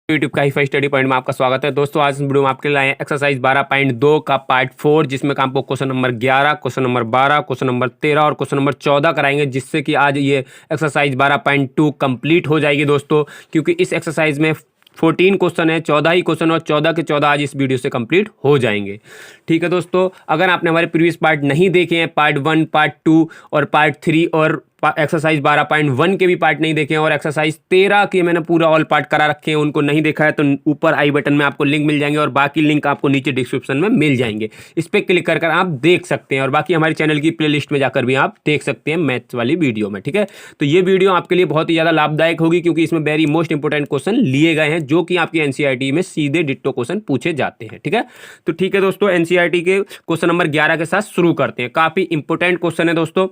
YouTube का high study point में आपका स्वागत है दोस्तों। आज वीडियो में आपके लिए आए एक्सरसाइज 12.2 का पार्ट 4, जिसमें का आपको question number 11, question number 12, question number 13 और क्वेश्चन नंबर 14 कराएंगे, जिससे कि आज ये एक्सरसाइज 12.2 कंप्लीट हो जाएगी दोस्तों। क्योंकि इस एक्सरसाइज में 14 क्वेश्चन है, 14 ही क्वेश्चन और 14 के 14 आज इस वीडियो से कंप्लीट हो जाएंगे। ठीक है दोस्तों, अगर आपने हमारे प्रीवियस पार्ट नहीं देखे हैं, पार्ट 1, पार्ट 2 और पार्ट 3 और एक्सरसाइज 12.1 के भी पार्ट नहीं देखे हैं और एक्सरसाइज 13 के मैंने पूरा ऑल पार्ट करा रखे हैं, उनको नहीं देखा है तो ऊपर आई बटन में आपको लिंक मिल जाएंगे और बाकी लिंक आपको नीचे डिस्क्रिप्शन में मिल जाएंगे। इस पर क्लिक कर आप देख सकते हैं और बाकी हमारे चैनल की प्लेलिस्ट में जाकर भी आप देख सकते हैं मैथ्स वाली वीडियो में। ठीक है, तो ये वीडियो आपके लिए बहुत ही ज़्यादा लाभदायक होगी, क्योंकि इसमें वेरी मोस्ट इंपोर्टेंट क्वेश्चन लिए गए हैं जो कि आपकी एनसीईआरटी में सीधे डिट्टो क्वेश्चन पूछे जाते हैं। ठीक है, तो ठीक है दोस्तों, एनसीईआरटी के क्वेश्चन नंबर 11 के साथ शुरू करते हैं। काफ़ी इंपोर्टेंट क्वेश्चन है दोस्तों।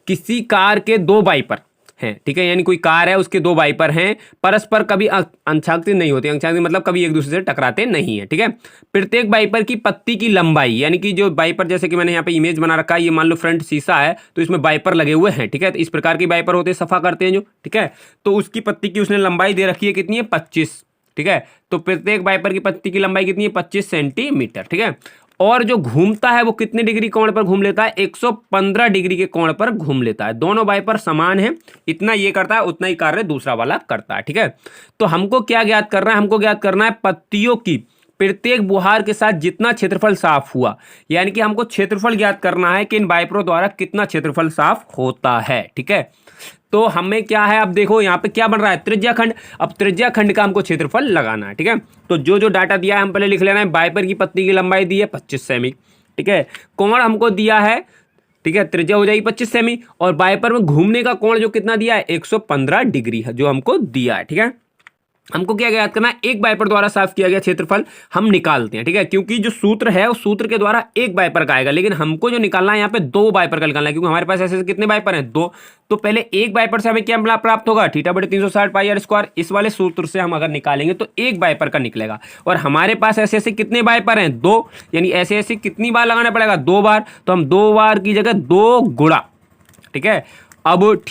किसी कार के दो वाइपर हैं, ठीक है, यानी कोई कार है उसके दो वाइपर हैं, परस्पर कभी अंशांकित नहीं होते। अंशांकित मतलब कभी एक दूसरे से टकराते नहीं है। ठीक है, प्रत्येक वाइपर की पत्ती की लंबाई, यानी कि जो वाइपर, जैसे कि मैंने यहाँ पे इमेज बना रखा है, ये मान लो फ्रंट शीशा है तो इसमें वाइपर लगे हुए हैं। ठीक है, तो इस प्रकार के वाइपर होते हैं, सफा करते हैं जो। ठीक है, तो उसकी पत्ती की उसने लंबाई दे रखी है, कितनी है, 25। ठीक है, तो प्रत्येक वाइपर की पत्ती की लंबाई कितनी है, 25 सेंटीमीटर। ठीक है, और जो घूमता है वो कितने डिग्री कोण पर घूम लेता है, 115 डिग्री के कोण पर घूम लेता है। दोनों वाइपर समान है, इतना ये करता है उतना ही कार्य दूसरा वाला करता है। ठीक है, तो हमको क्या ज्ञात करना है, हमको ज्ञात करना है पत्तियों की प्रत्येक बुहार के साथ जितना क्षेत्रफल साफ हुआ, यानी कि हमको क्षेत्रफल ज्ञात करना है कि इन वाइपरों द्वारा कितना क्षेत्रफल साफ होता है। ठीक है, तो हमें क्या है, अब देखो यहाँ पे क्या बन रहा है, त्रिज्या खंड। अब त्रिज्या खंड का हमको क्षेत्रफल लगाना है। ठीक है, तो जो जो डाटा दिया है हम पहले लिख लेना है। वाइपर की पत्ती की लंबाई दी है 25 सेमी। ठीक है, कोण हमको दिया है, ठीक है, त्रिज्या हो जाएगी 25 सेमी, और वाइपर में घूमने का कोण जो कितना दिया है, 115 डिग्री है जो हमको दिया है। ठीक है, हमको क्या याद करना है, एक वाइपर द्वारा साफ किया गया क्षेत्रफल हम निकालते हैं। ठीक है, क्योंकि जो सूत्र है उस सूत्र के द्वारा एक वाइपर का आएगा, लेकिन हमको जो निकालना है यहाँ पे दो वाइपर का निकालना है, क्योंकि हमारे पास ऐसे कितने वाइपर हैं, दो। तो पहले एक वाइपर से हमें क्या प्राप्त होगा, θ/360 पाई r स्क्वायर। इस वाले सूत्र से हम अगर निकालेंगे तो एक वाइपर का निकलेगा, और हमारे पास ऐसे ऐसे कितने वाइपर हैं, दो, यानी ऐसे ऐसे कितनी बार लगाना पड़ेगा, 2 बार। तो हम 2 बार की जगह 2 गुणा। ठीक है, अब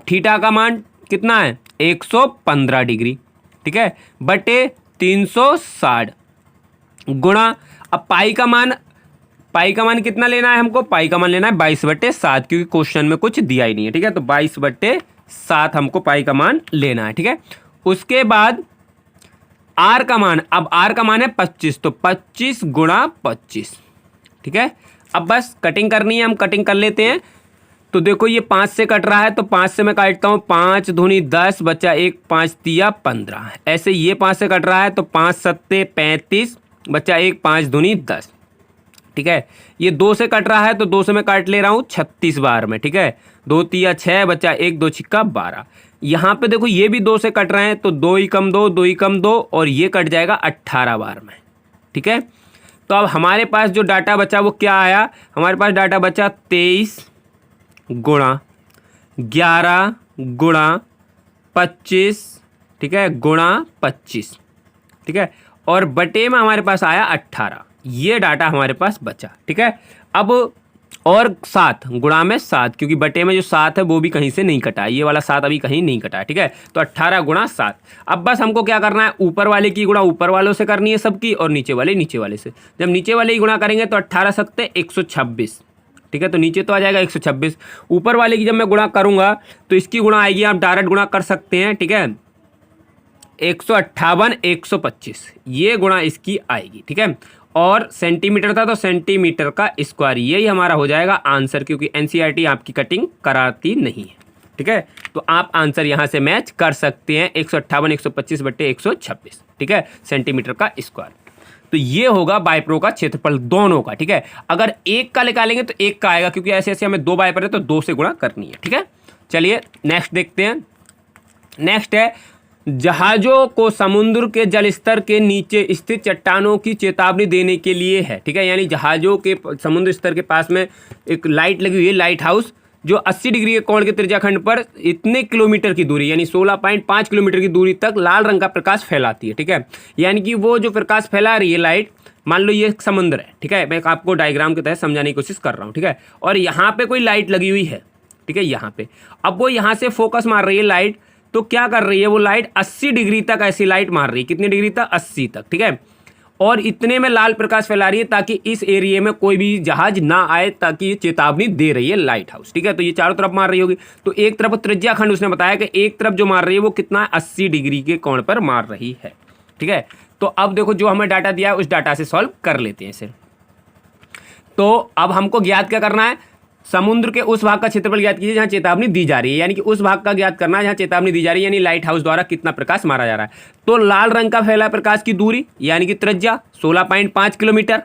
थीटा का मान कितना है, 115 डिग्री। ठीक है, बटे 360 गुणा, अब पाई का मान कितना लेना है हमको, पाई का मान लेना है 22/7, क्योंकि क्वेश्चन में कुछ दिया ही नहीं है। ठीक है, तो 22/7 हमको पाई का मान लेना है। ठीक है, उसके बाद आर का मान, अब आर का मान है 25, तो 25 गुणा 25। ठीक है, अब बस कटिंग करनी है, हम कटिंग कर लेते हैं। तो देखो ये 5 से कट रहा है, तो 5 से मैं काटता हूँ, 5 दूनी 10 बचा 1, 5 तिया 15। ऐसे ये 5 से कट रहा है, तो 5 सत्ते 35 बचा 1, 5 दूनी 10। ठीक है, ये 2 से कट रहा है, तो 2 से मैं काट ले रहा हूँ 36 बार में। ठीक है, 2 तिया 6 बचा 1, 2 छिक्का 12। यहाँ पे देखो ये भी 2 से कट रहे हैं, तो 2 ही कम 2, 2 ही कम 2, और ये कट जाएगा 18 बार में। ठीक है, तो अब हमारे पास जो डाटा बचा वो क्या आया, हमारे पास डाटा बचा 23 गुणा 11 गुणा 25। ठीक है, गुणा 25। ठीक है, और बटे में हमारे पास आया 18। ये डाटा हमारे पास बचा। ठीक है, अब और 7 गुणा में 7, क्योंकि बटे में जो 7 है वो भी कहीं से नहीं कटा है, ये वाला 7 अभी कहीं नहीं कटा है। ठीक है, तो 18 गुणा 7। अब बस हमको क्या करना है, ऊपर वाले की गुणा ऊपर वालों से करनी है सबकी, और नीचे वाले से। जब नीचे वाले की गुणा करेंगे तो 18 सत्ते 126। ठीक है, तो नीचे तो आ जाएगा 126। ऊपर वाले की जब मैं गुणा करूंगा तो इसकी गुणा आएगी, आप डायरेक्ट गुणा कर सकते हैं। ठीक है, 158 125, ये गुणा इसकी आएगी। ठीक है, और सेंटीमीटर था तो सेंटीमीटर का स्क्वायर, यही हमारा हो जाएगा आंसर, क्योंकि एनसीईआरटी आपकी कटिंग कराती नहीं है। ठीक है, तो आप आंसर यहां से मैच कर सकते हैं, 158 125 बटे 126। ठीक है, सेंटीमीटर का स्क्वायर। तो ये होगा वाइपरों का क्षेत्रफल दोनों का। ठीक है, अगर एक का निकालेंगे तो एक का आएगा, क्योंकि ऐसे ऐसे हमें 2 वाइपर है तो 2 से गुणा करनी है। ठीक है, चलिए नेक्स्ट देखते हैं। नेक्स्ट है, जहाजों को समुद्र के जल स्तर के नीचे स्थित चट्टानों की चेतावनी देने के लिए है। ठीक है, यानी जहाजों के समुद्र स्तर के पास में एक लाइट लगी हुई है, लाइट हाउस, जो 80 डिग्री के कोण के त्रिज्याखंड पर इतने किलोमीटर की दूरी, यानी 16.5 किलोमीटर की दूरी तक लाल रंग का प्रकाश फैलाती है। ठीक है, यानी कि वो जो प्रकाश फैला रही है लाइट, मान लो ये समुद्र है। ठीक है, मैं आपको डायग्राम के तहत समझाने की कोशिश कर रहा हूँ। ठीक है, और यहाँ पे कोई लाइट लगी हुई है। ठीक है, यहाँ पे अब वो यहाँ से फोकस मार रही है लाइट तो क्या कर रही है वो लाइट 80 डिग्री तक ऐसी लाइट मार रही है। कितनी डिग्री तक? 80 तक, ठीक है। और इतने में लाल प्रकाश फैला रही है ताकि इस एरिया में कोई भी जहाज ना आए, ताकि ये चेतावनी दे रही है लाइट हाउस, ठीक है। तो ये चारों तरफ मार रही होगी। तो एक तरफ त्रिज्या खंड उसने बताया कि एक तरफ जो मार रही है वो कितना 80 डिग्री के कोण पर मार रही है, ठीक है। तो अब देखो जो हमें डाटा दिया है उस डाटा से सॉल्व कर लेते हैं इसे। तो अब हमको ज्ञात क्या करना है? समुद्र के उस भाग का क्षेत्रफल ज्ञात कीजिए जहां चेतावनी दी जा रही है, यानी कि उस भाग का ज्ञात करना है जहां चेतावनी दी जा रही है, यानी लाइट हाउस द्वारा कितना प्रकाश मारा जा रहा है। तो लाल रंग का फैला प्रकाश की दूरी यानी कि त्रिज्या 16.5 किलोमीटर,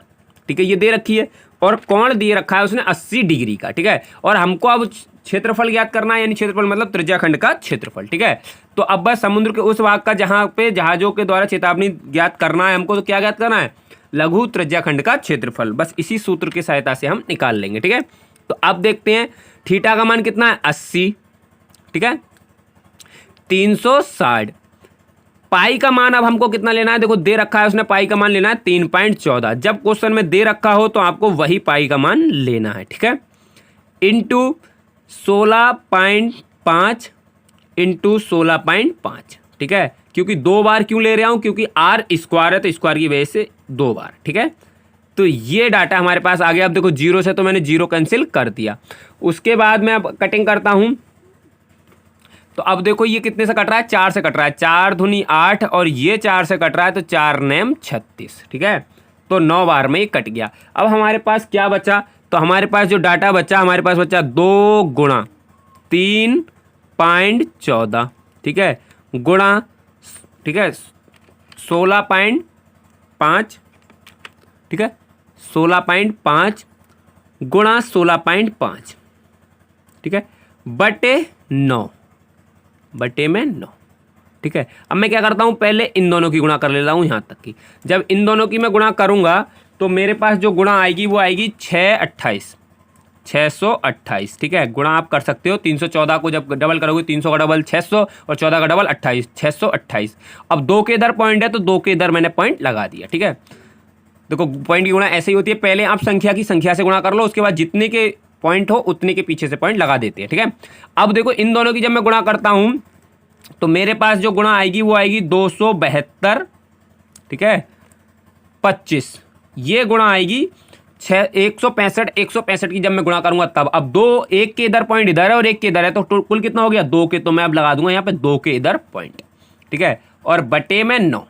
ठीक है, ये दे रखी है। और कोण दिए रखा है उसने 80 डिग्री का, ठीक है। और हमको अब क्षेत्रफल ज्ञात करना है, यानी क्षेत्रफल मतलब त्रिज्याखंड का क्षेत्रफल, ठीक है। तो अब बस समुद्र के उस भाग का जहां पे जहाजों के द्वारा चेतावनी ज्ञात करना है हमको, तो क्या ज्ञात करना है? लघु त्रिज्याखंड का क्षेत्रफल। बस इसी सूत्र की सहायता से हम निकाल लेंगे, ठीक है। तो अब देखते हैं थीटा का मान कितना है? 80, ठीक है। 360 पाई का मान अब हमको कितना लेना है? देखो दे रखा है उसने पाई का मान लेना है 3.14। जब क्वेश्चन में दे रखा हो तो आपको वही पाई का मान लेना है, ठीक है। इंटू 16.5 इंटू 16.5, ठीक है। क्योंकि 2 बार क्यों ले रहा हूं? क्योंकि आर स्क्वायर है तो स्क्वायर की वजह से 2 बार, ठीक है। तो ये डाटा हमारे पास आ गया। अब देखो 0 से तो मैंने 0 कैंसिल कर दिया। उसके बाद मैं अब कटिंग करता हूं। तो अब देखो ये कितने से कट रहा है? 4 से कट रहा है। 4 दूनी 8 और ये 4 से कट रहा है तो 4 नेम 36, ठीक है। तो 9 बार में ये कट गया। अब हमारे पास क्या बचा? तो हमारे पास जो डाटा बचा, हमारे पास बचा 2 गुणा 3.14, ठीक है, गुणा, ठीक है, 16.5, ठीक है, 16.5 गुणा 16.5, ठीक है, बटे 9 बटे में 9, ठीक है। अब मैं क्या करता हूं? पहले इन दोनों की गुणा कर लेता हूं यहां तक की। जब इन दोनों की मैं गुणा करूंगा तो मेरे पास जो गुणा आएगी वो आएगी 628, ठीक है। गुणा आप कर सकते हो। 314 को जब डबल करोगे 300 का डबल 600 और 14 का डबल 28, 628। अब 2 के इधर पॉइंट है तो 2 के इधर मैंने पॉइंट लगा दिया, ठीक है। देखो पॉइंट की गुणा ऐसे ही होती है। पहले आप संख्या की संख्या से गुणा कर लो, उसके बाद जितने के पॉइंट हो उतने के पीछे से पॉइंट लगा देते हैं, ठीक है। अब देखो इन दोनों की जब मैं गुणा करता हूं तो मेरे पास जो गुणा आएगी वो आएगी 272, ठीक है, 25। ये गुणा आएगी 165 की जब मैं गुणा करूंगा तब। अब 2, एक के इधर पॉइंट इधर है और एक के इधर है तो कुल कितना हो गया? 2 के। तो मैं अब लगा दूंगा यहाँ पे 2 के इधर पॉइंट, ठीक है, और बटे में 9,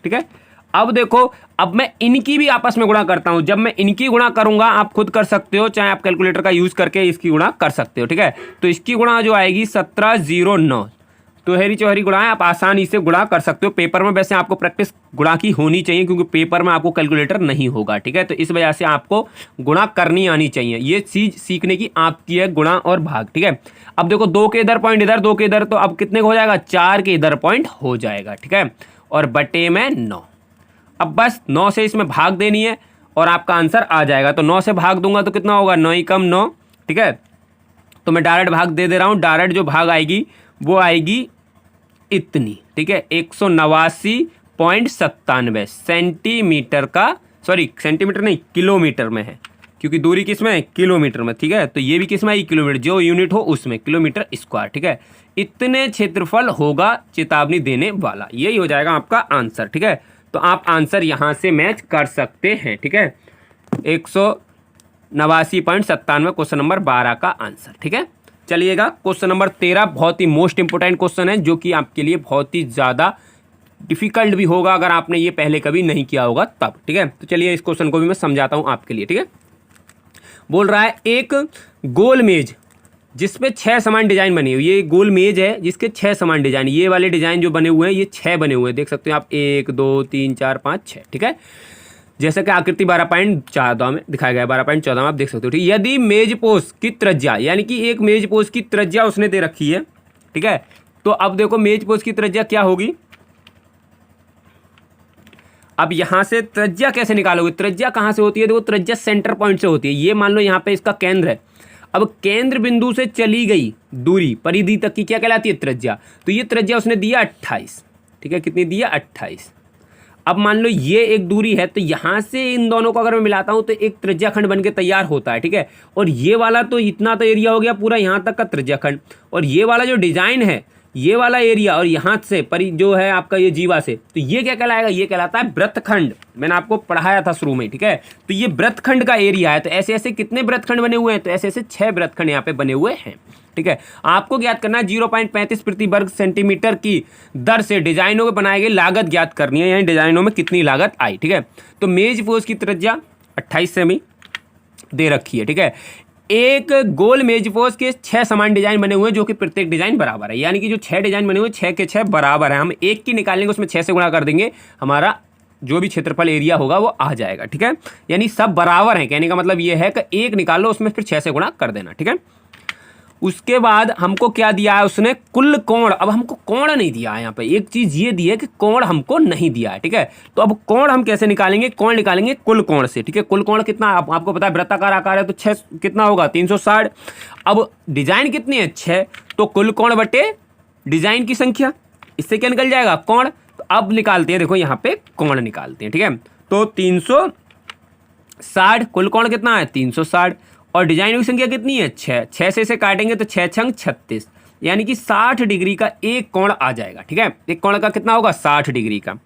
ठीक है। अब देखो अब मैं इनकी भी आपस में गुणा करता हूं। जब मैं इनकी गुणा करूंगा आप खुद कर सकते हो, चाहे आप कैलकुलेटर का यूज करके इसकी गुणा कर सकते हो, ठीक है। तो इसकी गुणा जो आएगी 1709, तो हेरी चौहरी गुणा है, आप आसानी से गुणा कर सकते हो। पेपर में वैसे आपको प्रैक्टिस गुणा की होनी चाहिए क्योंकि पेपर में आपको कैलकुलेटर नहीं होगा, ठीक है। तो इस वजह से आपको गुणा करनी आनी चाहिए। ये चीज सीखने की आपकी है, गुणा और भाग, ठीक है। अब देखो 2 के इधर पॉइंट इधर, 2 के इधर, तो अब कितने हो जाएगा? 4 के इधर पॉइंट हो जाएगा, ठीक है, और बटे में 9। अब बस 9 से इसमें भाग देनी है और आपका आंसर आ जाएगा। तो 9 से भाग दूंगा तो कितना होगा? 9 ही कम 9, ठीक है। तो मैं डायरेक्ट भाग दे दे रहा हूं। डायरेक्ट जो भाग आएगी वो आएगी इतनी, ठीक है, 189.97 सेंटीमीटर का, सॉरी सेंटीमीटर नहीं, किलोमीटर में है क्योंकि दूरी किस में है? किलोमीटर में, ठीक है। तो ये भी किस में है? किलोमीटर, जो यूनिट हो उसमें, किलोमीटर स्क्वायर, ठीक है। इतने क्षेत्रफल होगा चेतावनी देने वाला। यही हो जाएगा आपका आंसर, ठीक है। तो आप आंसर यहां से मैच कर सकते हैं, ठीक है। 189.97 क्वेश्चन नंबर 12 का आंसर, ठीक है। चलिएगा क्वेश्चन नंबर 13 बहुत ही मोस्ट इंपोर्टेंट क्वेश्चन है जो कि आपके लिए बहुत ही ज़्यादा डिफिकल्ट भी होगा अगर आपने ये पहले कभी नहीं किया होगा तब, ठीक है। तो चलिए इस क्वेश्चन को भी मैं समझाता हूँ आपके लिए, ठीक है। बोल रहा है एक गोल मेज जिसपे 6 समान डिजाइन बनी हुई है। ये गोल मेज है जिसके 6 समान डिजाइन, ये वाले डिजाइन जो बने हुए हैं ये 6 बने हुए हैं, देख सकते हैं आप, 1 2 3 4 5 6, ठीक है। जैसे कि आकृति 12.14 में दिखाया गया है, 12.14 में आप देख सकते हो, ठीक। यदि मेज पोस्ट की त्रिज्या, यानी कि एक मेज पोस्ट की त्रिज्या उसने दे रखी है, ठीक है। तो अब देखो मेज पोस्ट की त्रिज्या क्या होगी। अब यहां से त्रिज्या कैसे निकालोगे? त्रिज्या कहां से होती है? देखो त्रिज्या सेंटर पॉइंट से होती है। ये मान लो यहाँ पे इसका केंद्र है। अब केंद्र बिंदु से चली गई दूरी परिधि तक की क्या कहलाती है? त्रिज्या। तो ये त्रिज्या उसने दिया 28, ठीक है। कितनी दिया? 28। अब मान लो ये एक दूरी है तो यहां से इन दोनों को अगर मैं मिलाता हूं तो एक त्रिज्या खंड बनके तैयार होता है, ठीक है। और ये वाला तो इतना तो एरिया हो गया पूरा यहां तक का त्रिज्या खंड, और ये वाला जो डिजाइन है ये वाला एरिया और यहाँ से परी जो है आपका ये जीवा से, तो ये क्या कहलाएगा, ये कहलाता है वृत्तखंड। मैंने आपको पढ़ाया था शुरू में, ठीक है। तो ये वृत्तखंड का एरिया है। तो ऐसे ऐसे कितने वृत्तखंड बने हुए हैं, तो ऐसे ऐसे 6 वृत्तखंड यहाँ पे बने हुए हैं, ठीक है। आपको ज्ञात करना है 0.35 प्रति वर्ग सेंटीमीटर की दर से डिजाइनों में बनाई गई लागत ज्ञात करनी है, यानी डिजाइनों में कितनी लागत आई, ठीक है। तो मेज पोज की त्रिज्या 28 सेमी दे रखी है, ठीक है। एक गोल मेज पोज के 6 समान डिजाइन बने हुए हैं, जो कि प्रत्येक डिजाइन बराबर है, यानी कि जो 6 डिजाइन बने हुए 6 के 6 बराबर है। हम एक की निकालेंगे, उसमें 6 से गुणा कर देंगे, हमारा जो भी क्षेत्रफल एरिया होगा वो आ जाएगा, ठीक है। यानी सब बराबर हैं, कहने का मतलब ये है कि एक निकालो, उसमें फिर 6 से गुणा कर देना, ठीक है। उसके बाद हमको क्या दिया है उसने, कुल कोण। अब हमको कोण नहीं दिया है, यहाँ पे एक चीज ये दी है कि कोण हमको नहीं दिया है, ठीक है। तो अब कोण हम कैसे निकालेंगे, कोण निकालेंगे कुल कोण से, ठीक है। कुल कोण कितना आपको पता है, वृत्ताकार आकार है तो 6 कितना होगा 360। अब डिजाइन कितनी है 6, तो कुल कोण बटे डिजाइन की संख्या, इससे क्या निकल जाएगा कोण। तो अब निकालते हैं, देखो यहाँ पे कोण निकालते हैं, ठीक है। तो 360, कुल कोण कितना है 360, और डिजाइन की संख्या कितनी है 6, 6 से इसे काटेंगे तो 6 छंग 36, यानी कि 60 डिग्री का एक कोण आ जाएगा, ठीक है। एक कोण का कितना होगा 60 डिग्री का।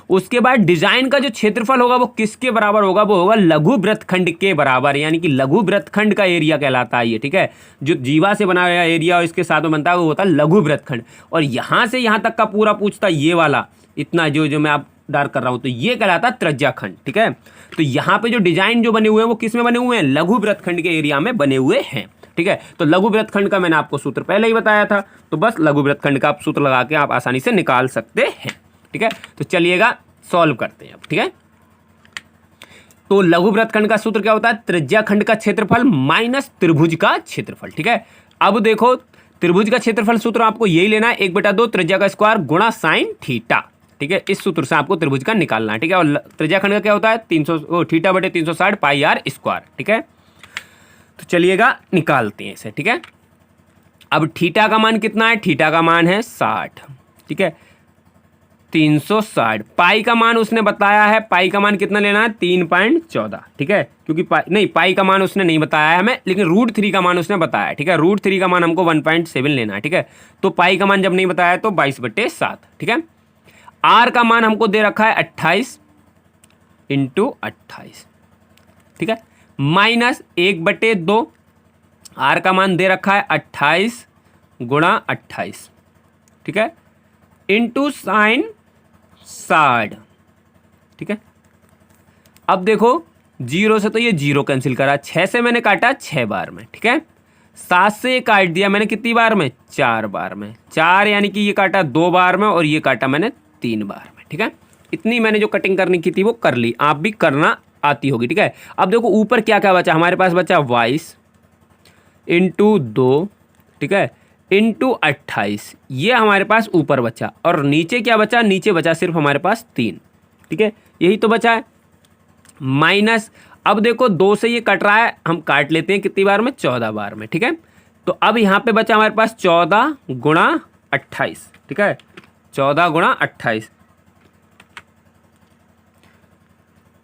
उसके बाद डिजाइन का जो क्षेत्रफल होगा वो किसके बराबर होगा, वो होगा लघु वृत्तखंड के बराबर, यानी कि लघु वृत्तखंड का एरिया कहलाता है ये, ठीक है। जो जीवा से बना हुआ एरिया और इसके साथ में बनता है वो होता है लघु वृत्तखंड। और यहाँ से यहाँ तक का पूरा पूछता ये वाला इतना जो मैं आप डार्क कर रहा हूं, तो ये कहलाता है त्रिज्याखंड, ठीक है। तो यहाँ पे जो डिजाइन जो बने हुए हैं वो किस में बने हुए हैं, लघु वृत्तखंड के एरिया में बने हुए हैं, ठीक है। तो लघु वृत्तखंड का मैंने आपको सूत्र पहले ही बताया था, तो बस लघु वृत्तखंड का आप सूत्र लगा के आप आसानी से निकाल सकते हैं, ठीक है। तो चलिएगा सॉल्व करते हैं अब, ठीक है। तो लघु वृत्तखंड का सूत्र क्या होता है, त्रिज्याखंड का क्षेत्रफल माइनस त्रिभुज का क्षेत्रफल, ठीक है। अब देखो त्रिभुज का क्षेत्रफल सूत्र आपको यही लेना है, 1/2 त्रिज्या का स्क्वायर गुणा साइन थीटा, ठीक है। इस सूत्र से आपको त्रिभुज का निकालना है, ठीक है। और त्रिज्याखंड का क्या होता है 300 थीटा बटे 360 पाई आर स्क्वायर, ठीक है। तो चलिएगा निकालते हैं इसे, ठीक है। अब थीटा का मान कितना है, थीटा का मान है 60, ठीक है। 360 पाई का मान उसने बताया है, पाई का मान कितना लेना है 3.14, ठीक है। क्योंकि पाई का मान उसने नहीं बताया है हमें, लेकिन √3 का मान उसने बताया, ठीक है। √3 का मान हमको 1.7 लेना है, ठीक है। तो पाई का मान जब नहीं बताया तो 22/7, ठीक है। आर का मान हमको दे रखा है 28 × 28, ठीक है, माइनस 1/2, आर का मान दे रखा है 28 × 28, ठीक है, इंटू साइन 60, ठीक है। अब देखो 0 से तो ये 0 कैंसिल करा, 6 से मैंने काटा 6 बार में, ठीक है। 7 से ये काट दिया मैंने कितनी बार में, 4 बार में, 4 यानी कि ये काटा 2 बार में और ये काटा मैंने 3 बार में, ठीक है। इतनी मैंने जो कटिंग करनी की थी वो कर ली, आप भी करना आती होगी, ठीक है। अब देखो ऊपर क्या क्या बचा, हमारे पास बचा 22 × 2, ठीक है, इंटू 28, ये हमारे पास ऊपर बचा। और नीचे क्या बचा, नीचे बचा सिर्फ हमारे पास 3, ठीक है, यही तो बचा है। माइनस, अब देखो 2 से ये कट रहा है, हम काट लेते हैं कितनी बार में, 14 बार में, ठीक है। तो अब यहाँ पे बचा हमारे पास 14 × 28, ठीक है, 14 × 28।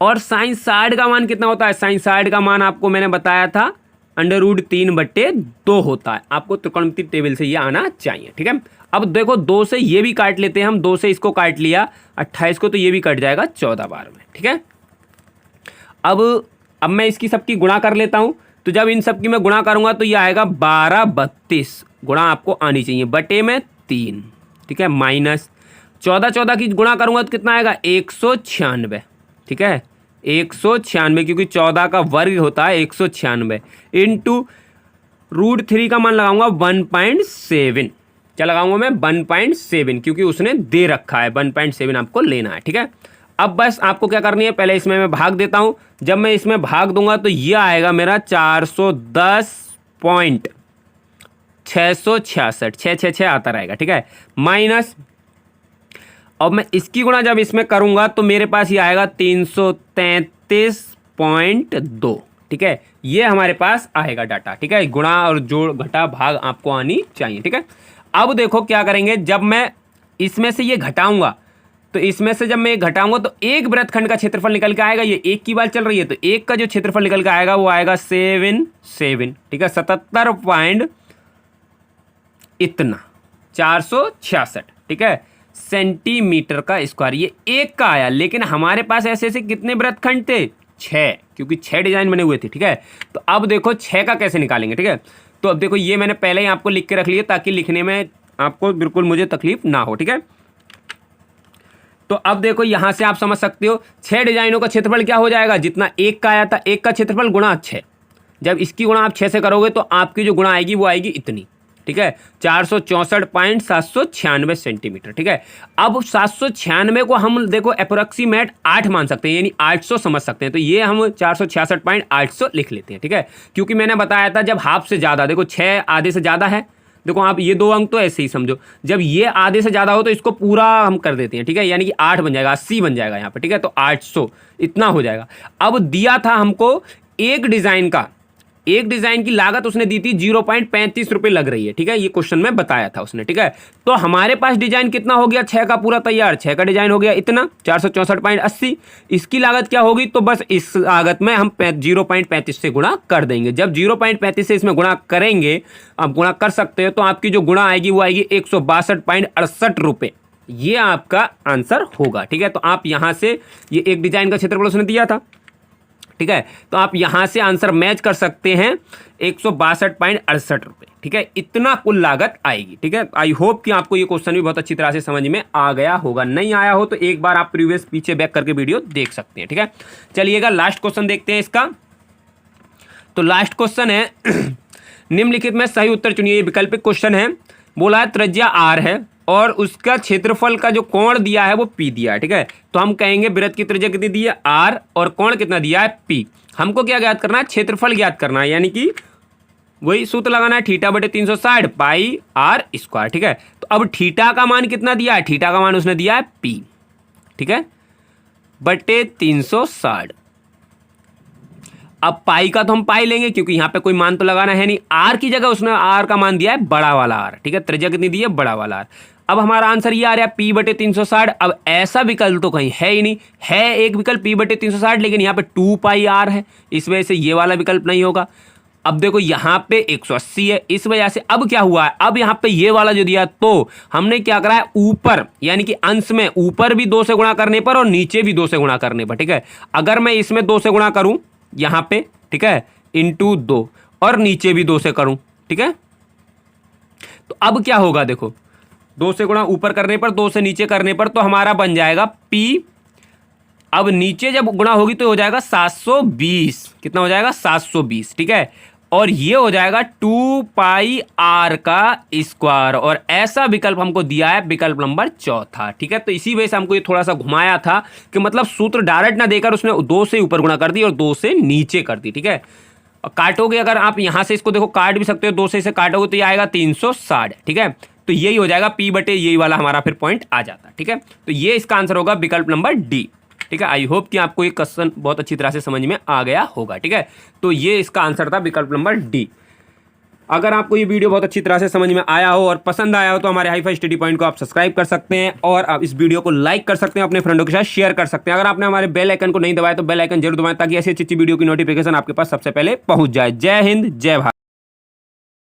और साइन 60 का मान कितना होता है, साइन 60 का मान आपको मैंने बताया था √3/2 होता है, आपको त्रिकोणमिति टेबल से ये आना चाहिए, ठीक है। अब देखो 2 से ये भी काट लेते हैं हम, 2 से इसको काट लिया 28 को, तो ये भी कट जाएगा 14 बार में, ठीक है। अब मैं इसकी सबकी गुणा कर लेता हूं, तो जब इन सबकी मैं गुणा करूंगा तो ये आएगा 1232, गुणा आपको आनी चाहिए, बटे में 3, ठीक है, माइनस 14 की गुणा करूंगा तो कितना आएगा 196, ठीक है, 196, क्योंकि 14 का वर्ग होता है 196, इंटू √3 का मान लगाऊंगा 1.7, क्या लगाऊंगा मैं 1.7, क्योंकि उसने दे रखा है 1.7 आपको लेना है, ठीक है। अब बस आपको क्या करनी है, पहले इसमें मैं भाग देता हूं, जब मैं इसमें भाग दूंगा तो ये आएगा मेरा 410.666, 666 आता रहेगा, ठीक है, माइनस, अब मैं इसकी गुणा जब इसमें करूंगा तो मेरे पास ये आएगा 333.2, ठीक है, ये हमारे पास आएगा डाटा, ठीक है। गुणा और जोड़ घटा भाग आपको आनी चाहिए, ठीक है। अब देखो क्या करेंगे, जब मैं इसमें से ये घटाऊंगा तो इसमें से जब मैं ये घटाऊंगा तो एक वृत्तखंड का क्षेत्रफल निकल के आएगा, ये एक की बात चल रही है, तो एक का जो क्षेत्रफल निकल के आएगा वो आएगा 7, ठीक है, 77 पॉइंट इतना, 466, ठीक है, सेंटीमीटर का स्क्वायर। ये एक का आया, लेकिन हमारे पास ऐसे ऐसे कितने वृत्तखंड थे? 6, क्योंकि 6 डिजाइन बने हुए थे, ठीक है। तो अब देखो 6 का कैसे निकालेंगे, ठीक है। तो अब देखो ये मैंने पहले ही आपको लिख के रख लिया ताकि लिखने में आपको बिल्कुल मुझे तकलीफ ना हो, ठीक है। तो अब देखो यहां से आप समझ सकते हो 6 डिजाइनों का क्षेत्रफल क्या हो जाएगा? जितना एक का आया था, एक का क्षेत्रफल गुणा 6। जब इसकी गुणा आप 6 से करोगे तो आपकी जो गुणा आएगी वो आएगी इतनी, ठीक है, 464.796 सेंटीमीटर, ठीक है। अब 796 को हम देखो अप्रोक्सीमेट 8 मान सकते हैं, यानी 800 समझ सकते हैं। तो ये हम 466.800 लिख लेते हैं, ठीक है। क्योंकि मैंने बताया था जब हाफ से ज़्यादा, देखो 6 आधे से ज़्यादा है, देखो आप ये 2 अंक तो ऐसे ही समझो, जब ये आधे से ज़्यादा हो तो इसको पूरा हम कर देते हैं, ठीक है, यानी कि 8 बन जाएगा, 80 बन जाएगा यहाँ पे, ठीक है। तो 800 इतना हो जाएगा। अब दिया था हमको एक डिज़ाइन का, एक डिजाइन की लागत उसने दी थी 0.35 रुपये लग रही है, ठीक है, ये क्वेश्चन में बताया था उसने, ठीक है। तो हमारे पास डिजाइन कितना हो गया? 6 का पूरा तैयार, 6 का डिजाइन हो गया इतना 464.80। इसकी लागत क्या होगी? तो बस इस लागत में हम 0.35 से गुणा कर देंगे। जब 0.35 से इसमें गुणा करेंगे, आप गुणा कर सकते हो, तो आपकी जो गुणा आएगी वो आएगी 162.68 रुपये। ये आपका आंसर होगा, ठीक है। तो आप यहां से ये एक डिजाइन का क्षेत्रफल उसने दिया था, ठीक है, तो आप यहां से आंसर मैच कर सकते हैं 162.68 रुपये, ठीक है, इतना कुल लागत आएगी, ठीक है। आई होप कि आपको ये क्वेश्चन भी बहुत अच्छी तरह से समझ में आ गया होगा। नहीं आया हो तो एक बार आप प्रीवियस पीछे बैक करके वीडियो देख सकते हैं, ठीक है। चलिएगा लास्ट क्वेश्चन देखते हैं इसका। तो लास्ट क्वेश्चन है निम्नलिखित में सही उत्तर चुनिए। ये वैकल्पिक क्वेश्चन है। बोला है त्रिज्या r है और उसका क्षेत्रफल का जो कोण दिया है वो p दिया है, ठीक है। तो हम कहेंगे वृत्त की त्रिज्या कितनी दी है? r, और कोण कितना दिया है? p। हमको क्या ज्ञात करना है? क्षेत्रफल ज्ञात करना है, यानी कि वही सूत्र लगाना है, थीटा बटे 360 पाई r स्क्वायर, ठीक है। तो अब थीटा का मान कितना दिया है? थीटा का मान उसने दिया है p, ठीक है, बटे 360। अब पाई का तो हम पाई लेंगे क्योंकि यहां पे कोई मान तो लगाना है नहीं। आर की जगह उसने आर का मान दिया है बड़ा वाला आर, ठीक है, त्रिज्या कितनी दी है? बड़ा वाला आर। अब हमारा आंसर ये आ रहा है p बटे 360। अब ऐसा विकल्प तो कहीं है ही नहीं, है एक विकल्प p बटे 360, लेकिन यहाँ पे 2 पाई आर है, इस वजह से ये वाला विकल्प नहीं होगा। अब देखो यहाँ पे 180 है, इस वजह से अब क्या हुआ है? अब यहाँ पे ये वाला जो दिया, तो हमने क्या करा है? ऊपर यानी कि अंश में ऊपर भी 2 से गुणा करने पर और नीचे भी 2 से गुणा करने पर, ठीक है। अगर मैं इसमें 2 से गुणा करूं यहाँ पे, ठीक है, इंटू 2, और नीचे भी 2 से करूं, ठीक है, तो अब क्या होगा? देखो 2 से गुणा ऊपर करने पर, 2 से नीचे करने पर, तो हमारा बन जाएगा p। अब नीचे जब गुणा होगी तो हो जाएगा 720। कितना हो जाएगा? 720, ठीक है। और ये हो जाएगा 2 पाई r का स्क्वायर। और ऐसा विकल्प हमको दिया है विकल्प नंबर चौथा, ठीक है। तो इसी वजह से हमको ये थोड़ा सा घुमाया था कि मतलब सूत्र डायरेक्ट ना देकर उसने 2 से ऊपर गुणा कर दी और 2 से नीचे कर दी, ठीक है। और काटोगे अगर आप यहां से इसको देखो काट भी सकते हो, 2 से इसे काटोगे तो ये आएगा 360, ठीक है। तो यही हो जाएगा p बटे यही वाला हमारा फिर पॉइंट आ जाता है, ठीक है। तो ये इसका आंसर होगा विकल्प नंबर डी, ठीक है। आई होप कि आपको ये क्वेश्चन बहुत अच्छी तरह से समझ में आ गया होगा, ठीक है। तो ये इसका आंसर था विकल्प नंबर डी। अगर आपको ये वीडियो बहुत अच्छी तरह से समझ में आया हो और पसंद आया हो तो हमारे हाईफाई स्टडी पॉइंट को आप सब्सक्राइब कर सकते हैं और आप इस वीडियो को लाइक कर सकते हैं, अपने फ्रेंडों के साथ शेयर कर सकते हैं। अगर आपने हमारे बेल आइकन को नहीं दबाया तो बेल आइकन जरूर दबाएं ताकि ऐसी अच्छी वीडियो की नोटिफिकेशन आपके पास सबसे पहले पहुंच जाए। जय हिंद, जय भारत।